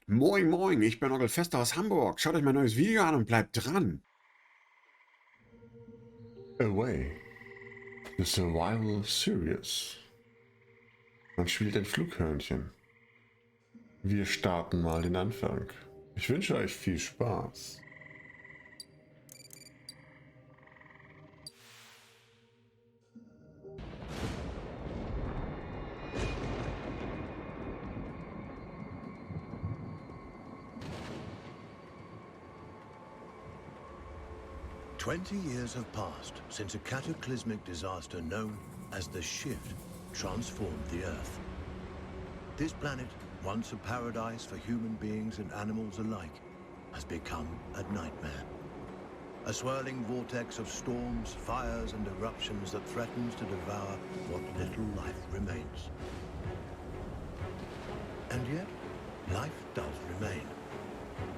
Moin, moin, ich bin Onkel Fester aus Hamburg. Schaut euch mein neues Video an und bleibt dran. Away, the Survival Series. Man spielt ein Flughörnchen. Wir starten mal den Anfang. Ich wünsche euch viel Spaß. "20 years have passed since a cataclysmic disaster known as the Shift transformed the Earth. This planet, once a paradise for human beings and animals alike, has become a nightmare. A swirling vortex of storms, fires, and eruptions that threatens to devour what little life remains. And yet, life does remain.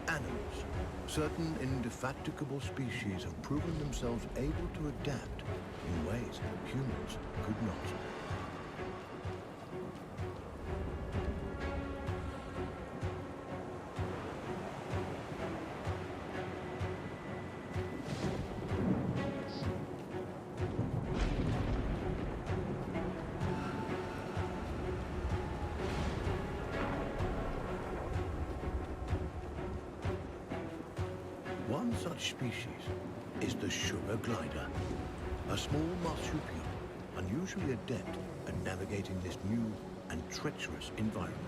Animals. Certain indefatigable species have proven themselves able to adapt in ways humans could not. One such species is the sugar glider, a small marsupial unusually adept at navigating this new and treacherous environment.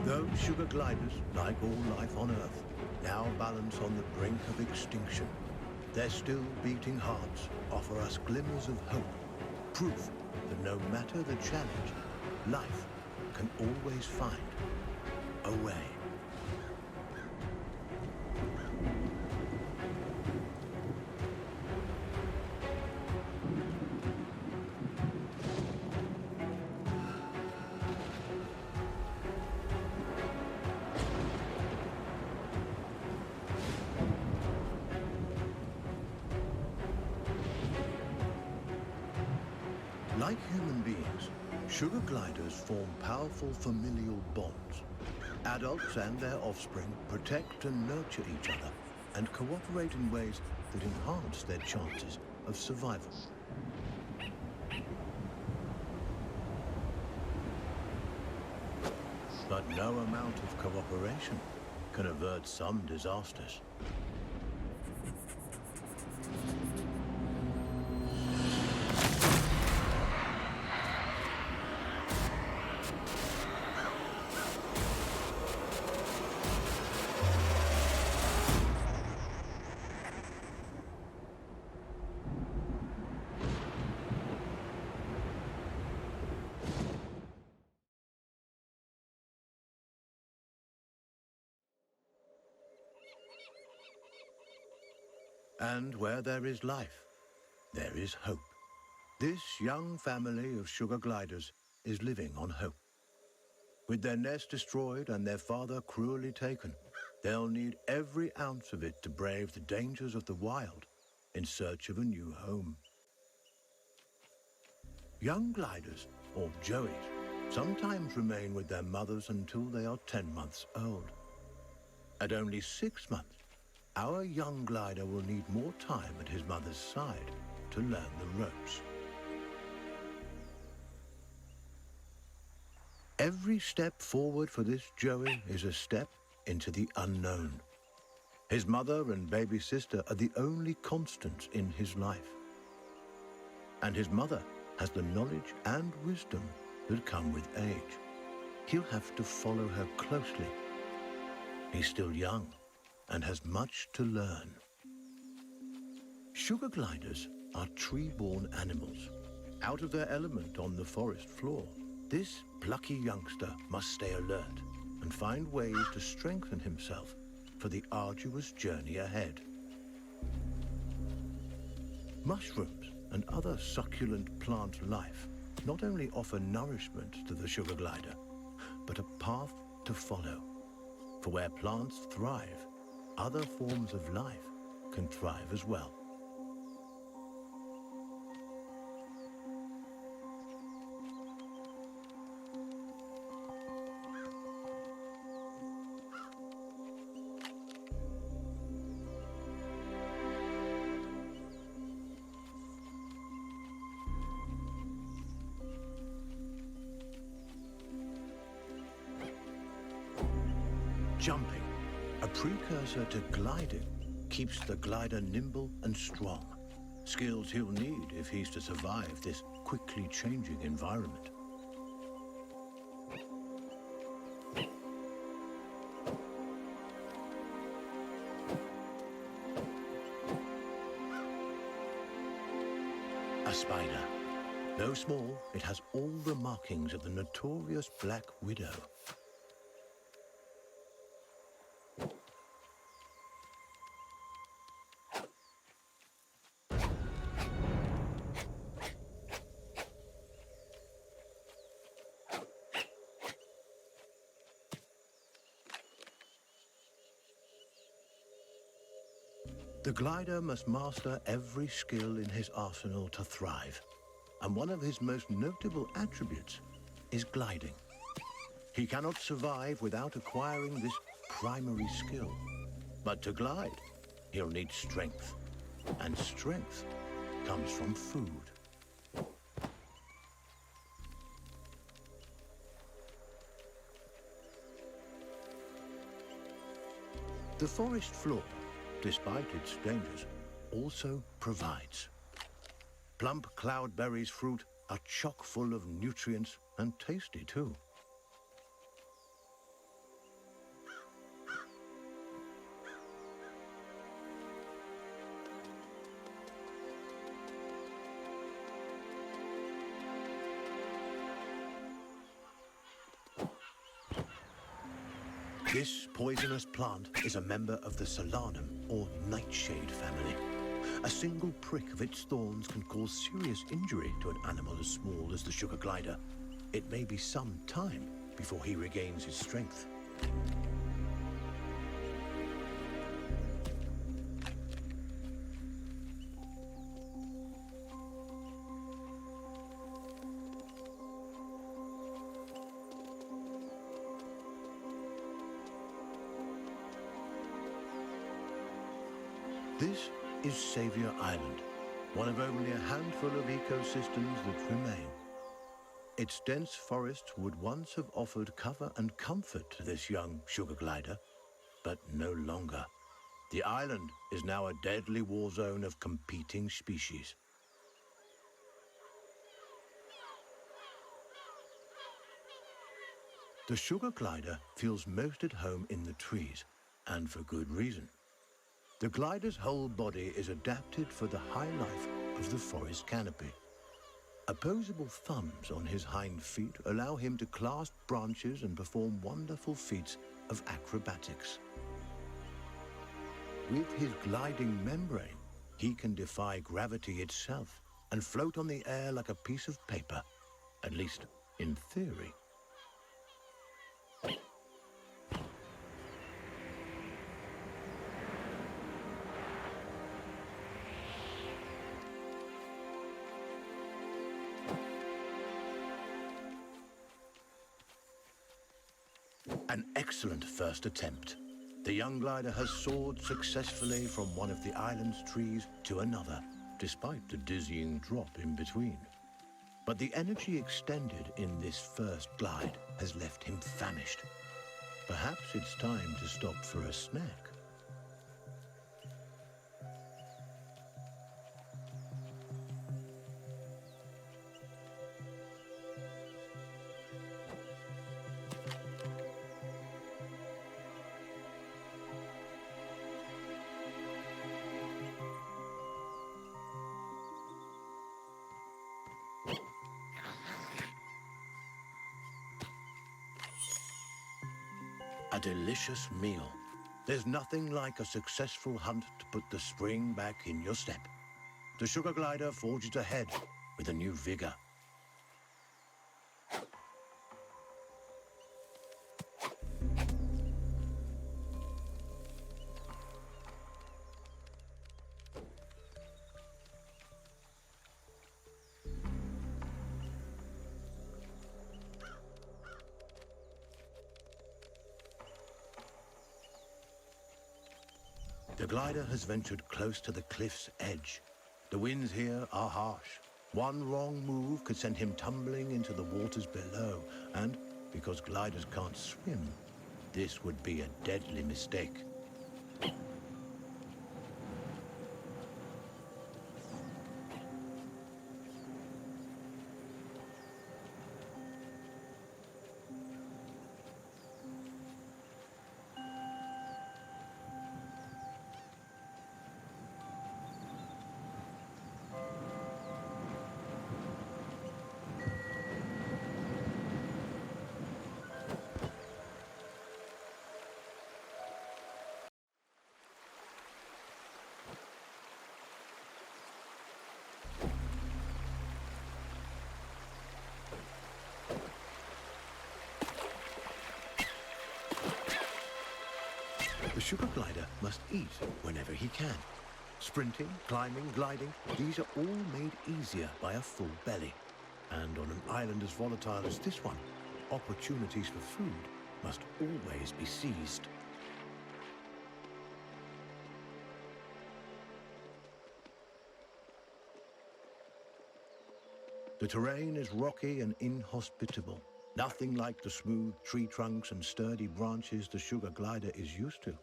Those sugar gliders, like all life on Earth, now balance on the brink of extinction. Their still beating hearts offer us glimmers of hope, proof that no matter the challenge, life can always find a way. Like human beings, sugar gliders form powerful familial bonds. Adults and their offspring protect and nurture each other and cooperate in ways that enhance their chances of survival. But no amount of cooperation can avert some disasters. And where there is life, there is hope. This young family of sugar gliders is living on hope. With their nest destroyed and their father cruelly taken, they'll need every ounce of it to brave the dangers of the wild in search of a new home. Young gliders, or joeys, sometimes remain with their mothers until they are 10 months old. At only 6 months, our young glider will need more time at his mother's side to learn the ropes. Every step forward for this joey is a step into the unknown. His mother and baby sister are the only constants in his life. And his mother has the knowledge and wisdom that come with age. He'll have to follow her closely. He's still young and has much to learn. Sugar gliders are tree-born animals. Out of their element on the forest floor, this plucky youngster must stay alert, and find ways to strengthen himself for the arduous journey ahead. Mushrooms and other succulent plant life not only offer nourishment to the sugar glider, but a path to follow. For where plants thrive, other forms of life can thrive as well. Jumping, a precursor to gliding, keeps the glider nimble and strong. Skills he'll need if he's to survive this quickly changing environment. A spider. Though small, it has all the markings of the notorious Black Widow. The glider must master every skill in his arsenal to thrive, and one of his most notable attributes is gliding. He cannot survive without acquiring this primary skill. But to glide, he'll need strength, and strength comes from food. The forest floor, despite its dangers, also provides. Plump cloudberries fruit are chock full of nutrients and tasty too. This poisonous plant is a member of the Solanum, or nightshade family. A single prick of its thorns can cause serious injury to an animal as small as the sugar glider. It may be some time before he regains his strength. This is Savior Island, one of only a handful of ecosystems that remain. Its dense forests would once have offered cover and comfort to this young sugar glider, but no longer. The island is now a deadly war zone of competing species. The sugar glider feels most at home in the trees, and for good reason. The glider's whole body is adapted for the high life of the forest canopy. Opposable thumbs on his hind feet allow him to clasp branches and perform wonderful feats of acrobatics. With his gliding membrane, he can defy gravity itself and float on the air like a piece of paper, at least in theory. An excellent first attempt. The young glider has soared successfully from one of the island's trees to another, despite the dizzying drop in between. But the energy extended in this first glide has left him famished. Perhaps it's time to stop for a snack. delicious meal. There's nothing like a successful hunt to put the spring back in your step. The sugar glider forges ahead with a new vigor. The glider has ventured close to the cliff's edge. The winds here are harsh. One wrong move could send him tumbling into the waters below, and because gliders can't swim, this would be a deadly mistake. The sugar glider must eat whenever he can. Sprinting, climbing, gliding, these are all made easier by a full belly. And on an island as volatile as this one, opportunities for food must always be seized. The terrain is rocky and inhospitable. Nothing like the smooth tree trunks and sturdy branches the sugar glider is used to.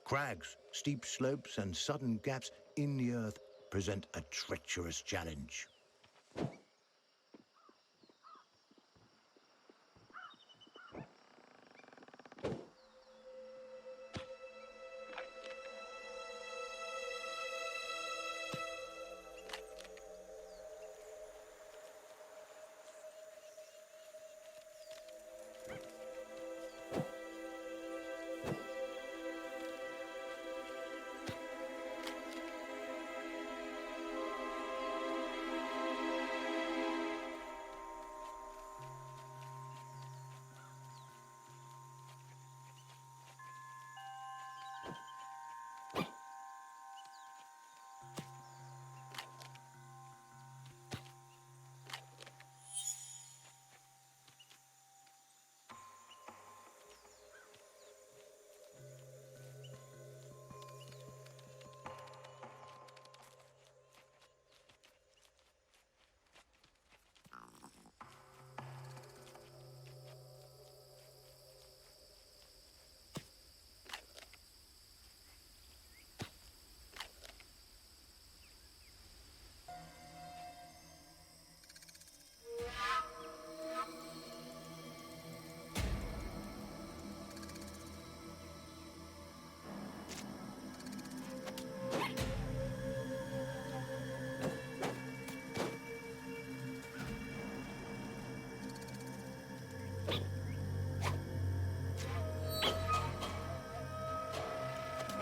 Crags, steep slopes, and sudden gaps in the earth present a treacherous challenge.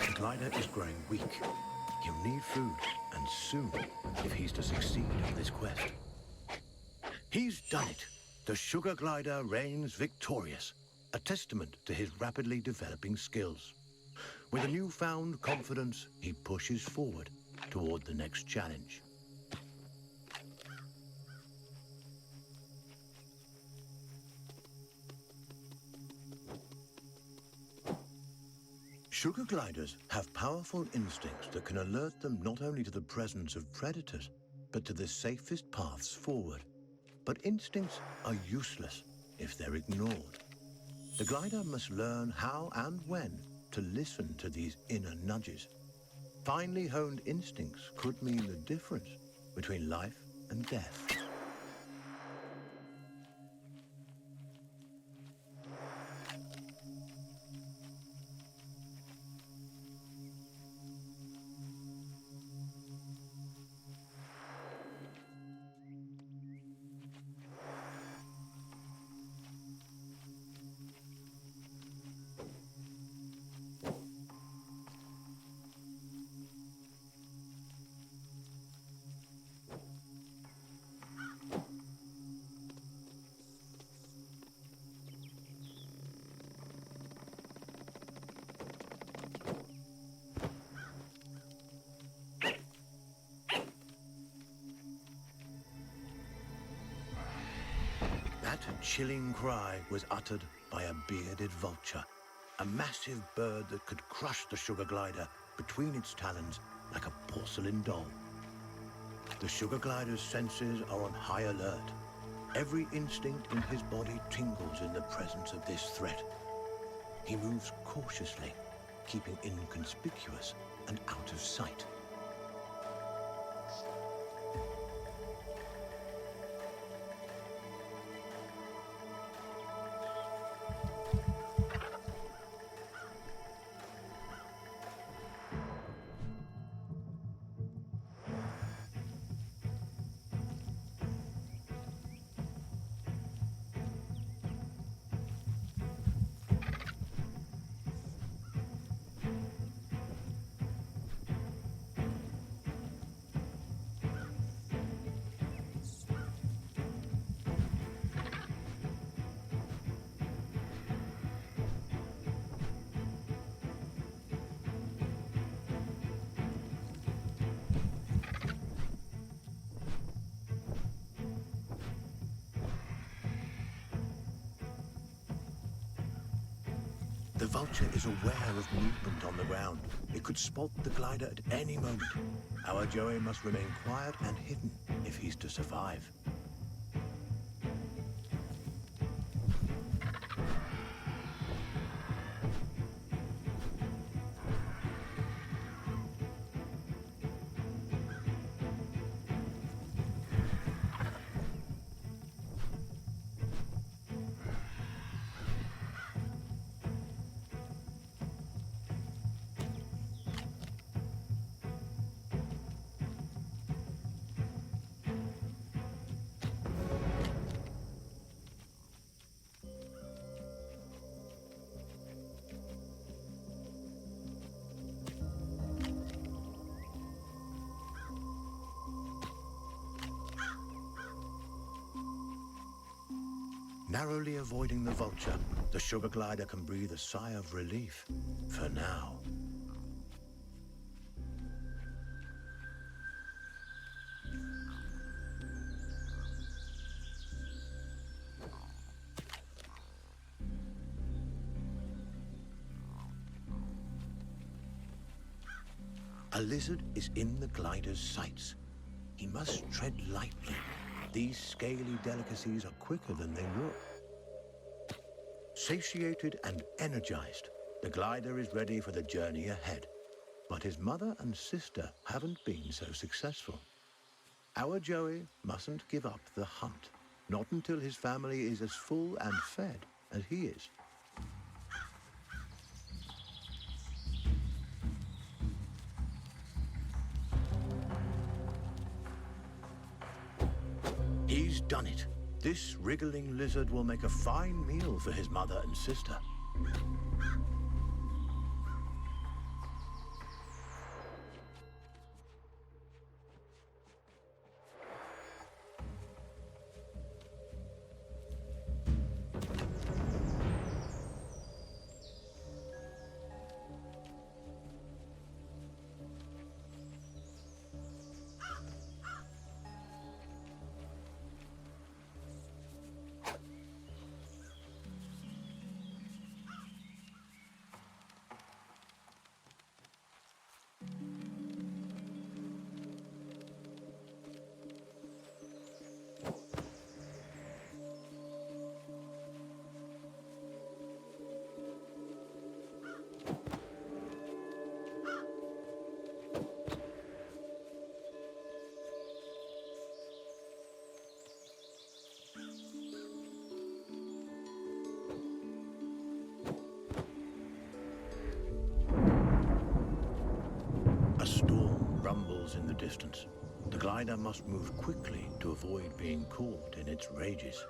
The glider is growing weak. He'll need food, and soon, if he's to succeed on this quest. He's done it. The sugar glider reigns victorious, a testament to his rapidly developing skills. With a newfound confidence, he pushes forward toward the next challenge. Sugar gliders have powerful instincts that can alert them not only to the presence of predators, but to the safest paths forward. But instincts are useless if they're ignored. The glider must learn how and when to listen to these inner nudges. Finely honed instincts could mean the difference between life and death. chilling cry was uttered by a bearded vulture, a massive bird that could crush the sugar glider between its talons like a porcelain doll. The sugar glider's senses are on high alert. Every instinct in his body tingles in the presence of this threat. He moves cautiously, keeping inconspicuous and out of sight. The vulture is aware of movement on the ground. It could spot the glider at any moment. Our Joey must remain quiet and hidden if he's to survive. Narrowly avoiding the vulture, the sugar glider can breathe a sigh of relief, for now. A lizard is in the glider's sights. He must tread lightly. These scaly delicacies are quicker than they look. Satiated and energized, the glider is ready for the journey ahead. But his mother and sister haven't been so successful. Our Joey mustn't give up the hunt, not until his family is as full and fed as he is. He's done it. This wriggling lizard will make a fine meal for his mother and sister. A storm rumbles in the distance. The glider must move quickly to avoid being caught in its rages.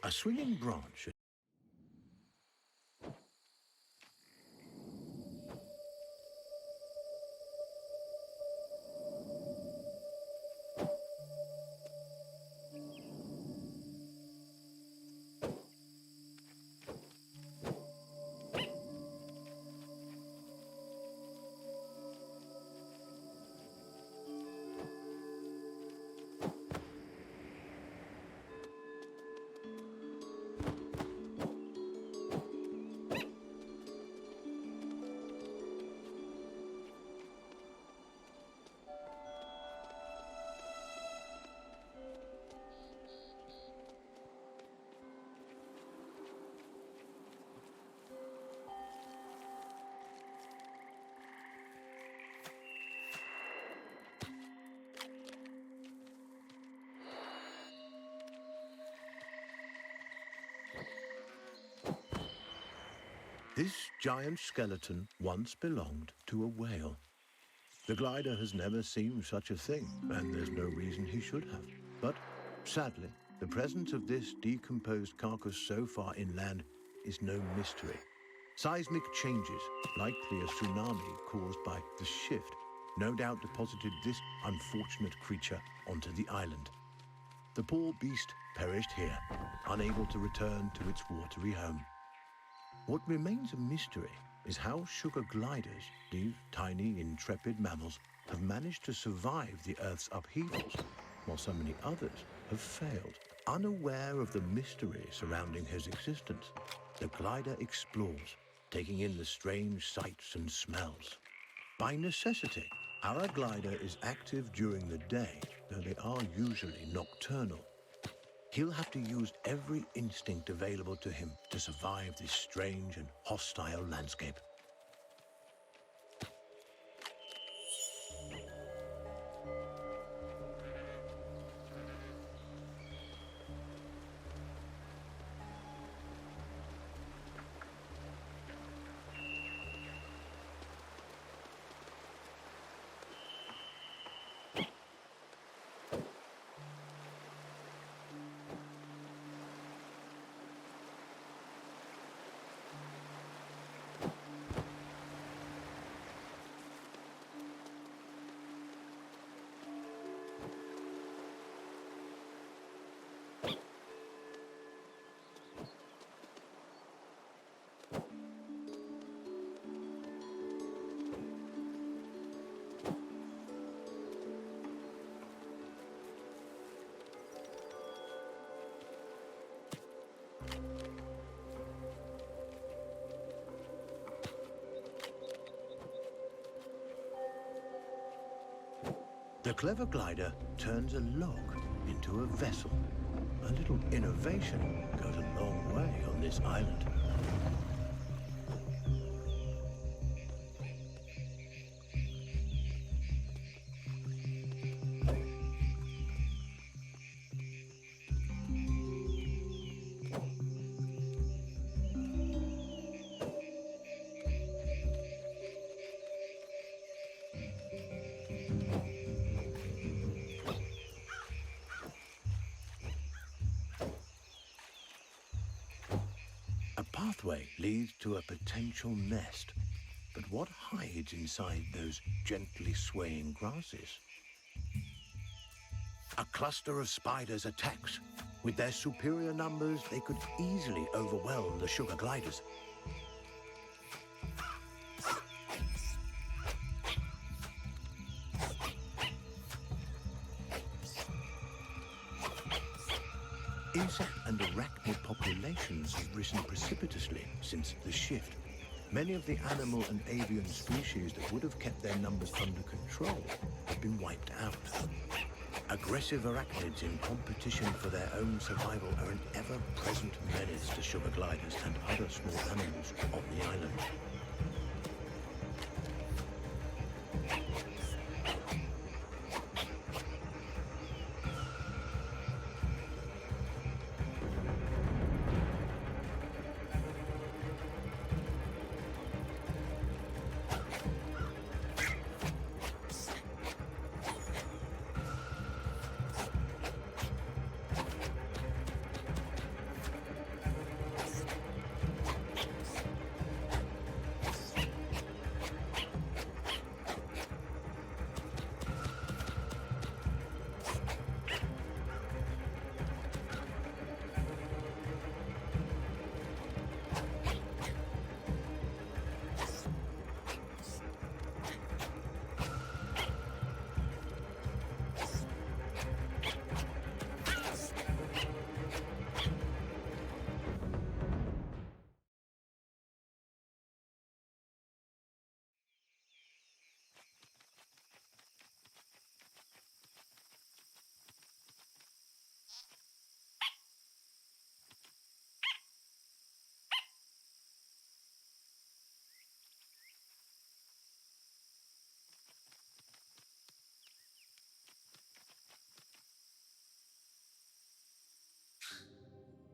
A swinging branch. This giant skeleton once belonged to a whale. The glider has never seen such a thing, and there's no reason he should have. But sadly, the presence of this decomposed carcass so far inland is no mystery. Seismic changes, likely a tsunami caused by the shift, no doubt deposited this unfortunate creature onto the island. The poor beast perished here, unable to return to its watery home. What remains a mystery is how sugar gliders, these tiny, intrepid mammals, have managed to survive the Earth's upheavals, while so many others have failed. Unaware of the mystery surrounding his existence, the glider explores, taking in the strange sights and smells. By necessity, our glider is active during the day, though they are usually nocturnal. He'll have to use every instinct available to him to survive this strange and hostile landscape. The clever glider turns a log into a vessel. A little innovation goes a long way on this island. A pathway leads to a potential nest, but what hides inside those gently swaying grasses? A cluster of spiders attacks. With their superior numbers, they could easily overwhelm the sugar gliders. Insect and arachnid populations have risen precipitously since the shift. Many of the animal and avian species that would have kept their numbers under control have been wiped out. Aggressive arachnids in competition for their own survival are an ever-present menace to sugar gliders and other small animals on the island.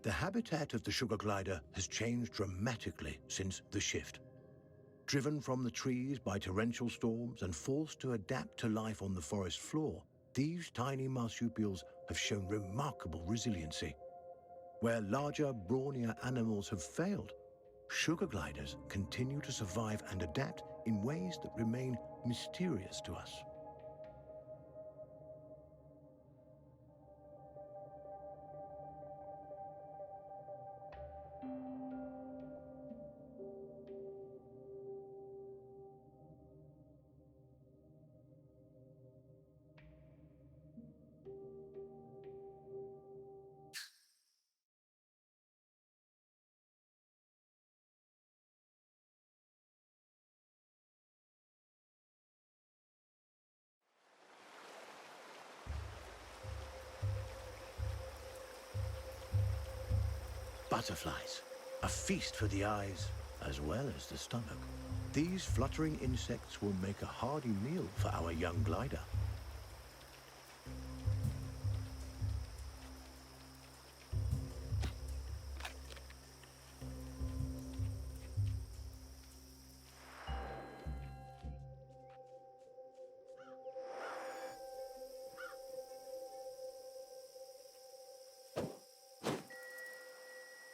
The habitat of the sugar glider has changed dramatically since the shift. Driven from the trees by torrential storms and forced to adapt to life on the forest floor, these tiny marsupials have shown remarkable resiliency. Where larger, brawnier animals have failed, sugar gliders continue to survive and adapt in ways that remain mysterious to us. Butterflies, a feast for the eyes as well as the stomach. These fluttering insects will make a hearty meal for our young glider.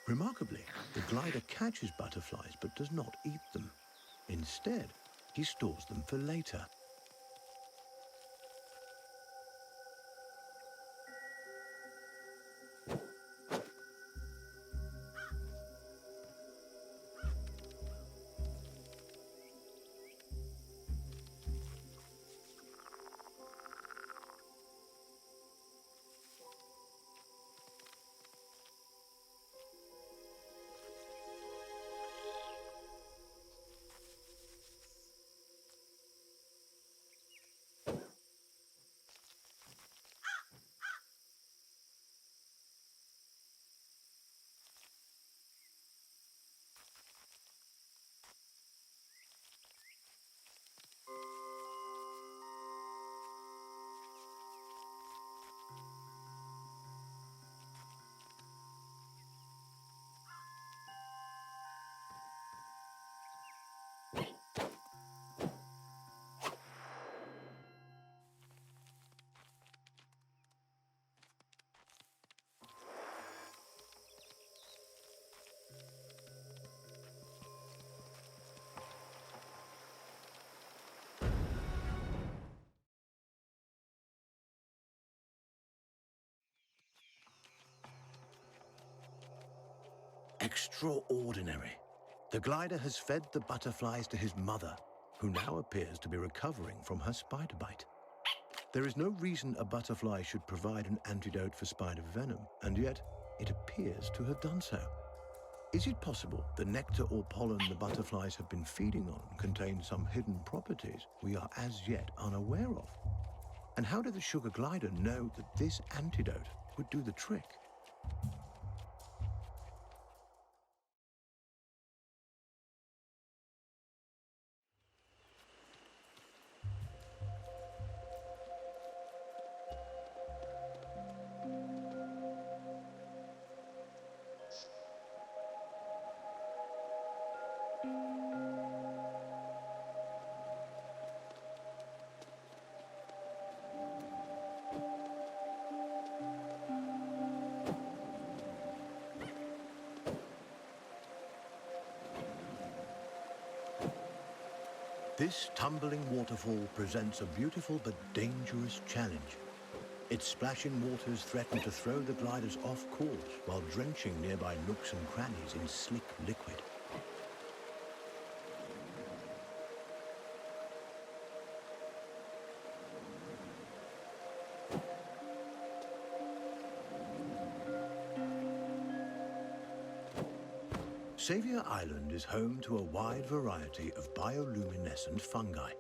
Remarkably, the glider catches butterflies but does not eat them. Instead, he stores them for later. Extraordinary. The glider has fed the butterflies to his mother, who now appears to be recovering from her spider bite. There is no reason a butterfly should provide an antidote for spider venom, and yet it appears to have done so. Is it possible the nectar or pollen the butterflies have been feeding on contains some hidden properties we are as yet unaware of? And how did the sugar glider know that this antidote would do the trick? This tumbling waterfall presents a beautiful but dangerous challenge. Its splashing waters threaten to throw the gliders off course while drenching nearby nooks and crannies in slick liquid. Xavier Island is home to a wide variety of bioluminescent fungi.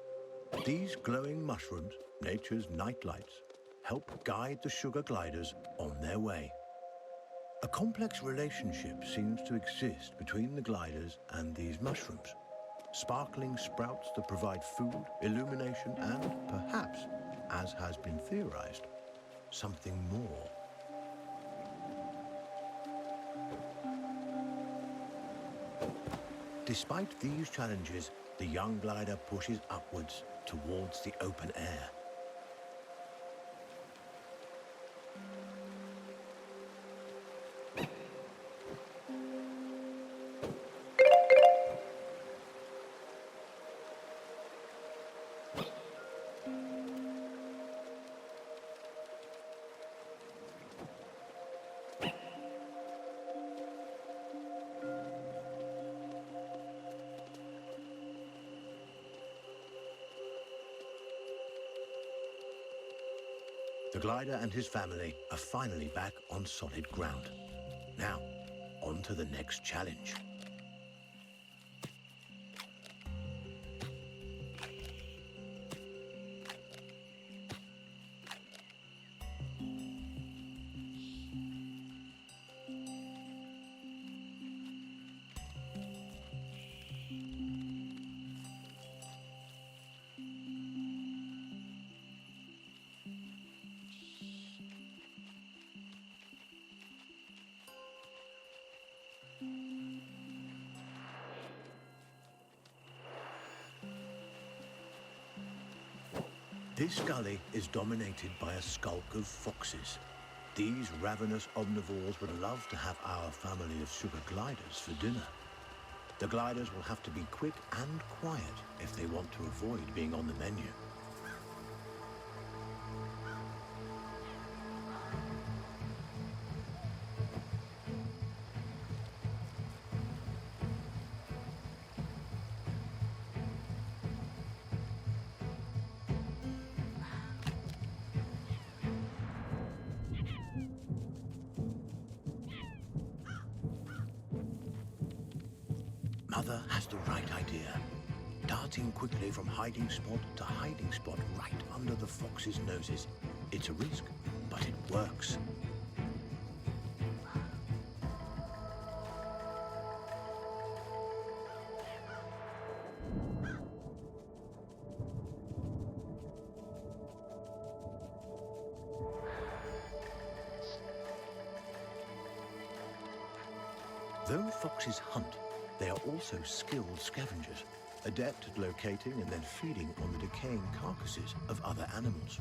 These glowing mushrooms, nature's nightlights, help guide the sugar gliders on their way. A complex relationship seems to exist between the gliders and these mushrooms. Sparkling sprouts that provide food, illumination, and perhaps, as has been theorized, something more. Despite these challenges, the young glider pushes upwards towards the open air. The glider and his family are finally back on solid ground. Now, on to the next challenge. This gully is dominated by a skulk of foxes. These ravenous omnivores would love to have our family of sugar gliders for dinner. The gliders will have to be quick and quiet if they want to avoid being on the menu. Mother has the right idea. Darting quickly from hiding spot to hiding spot right under the fox's noses. It's a risk, but it works. Though foxes hunt, they are also skilled scavengers, adept at locating and then feeding on the decaying carcasses of other animals.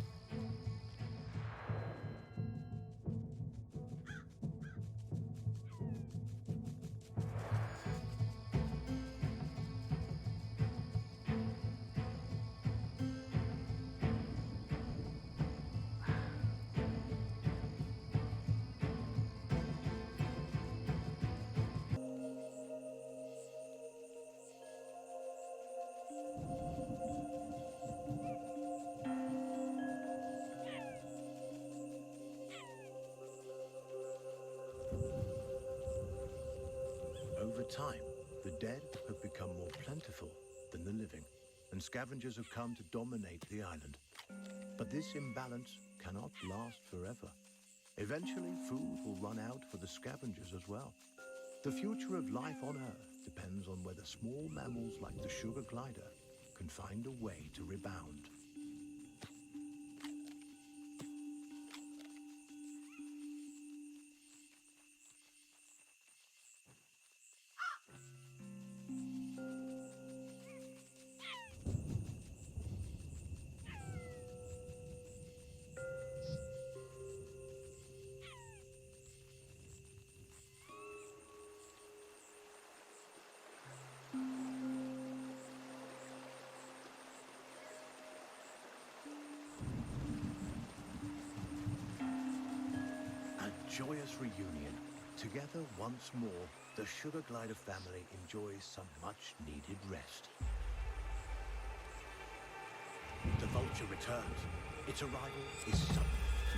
Over time, the dead have become more plentiful than the living, and scavengers have come to dominate the island. But this imbalance cannot last forever. Eventually, food will run out for the scavengers as well. The future of life on Earth depends on whether small mammals like the sugar glider can find a way to rebound. Joyous reunion. Together once more, the sugar glider family enjoys some much-needed rest. The vulture returns. Its arrival is sudden,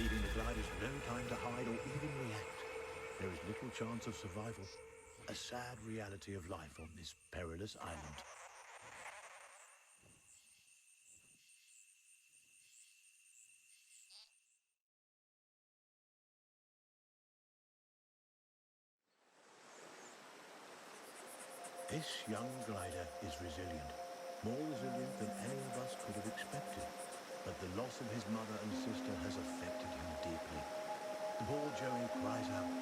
leaving the gliders no time to hide or even react. There is little chance of survival. A sad reality of life on this perilous island. This young glider is resilient, more resilient than any of us could have expected. But the loss of his mother and sister has affected him deeply. The poor Joey cries out,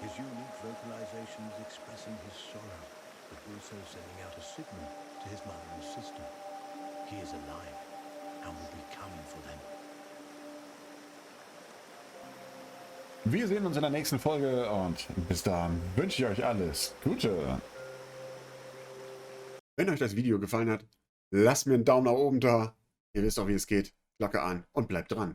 his unique vocalizations expressing his sorrow. but also sending out a signal to his mother and sister. He is alive and will be coming for them. Wir sehen uns in der nächsten Folge und bis dahin wünsche ich euch alles Gute. Wenn euch das Video gefallen hat, lasst mir einen Daumen nach oben da. Ihr wisst auch, wie es geht. Glocke an und bleibt dran.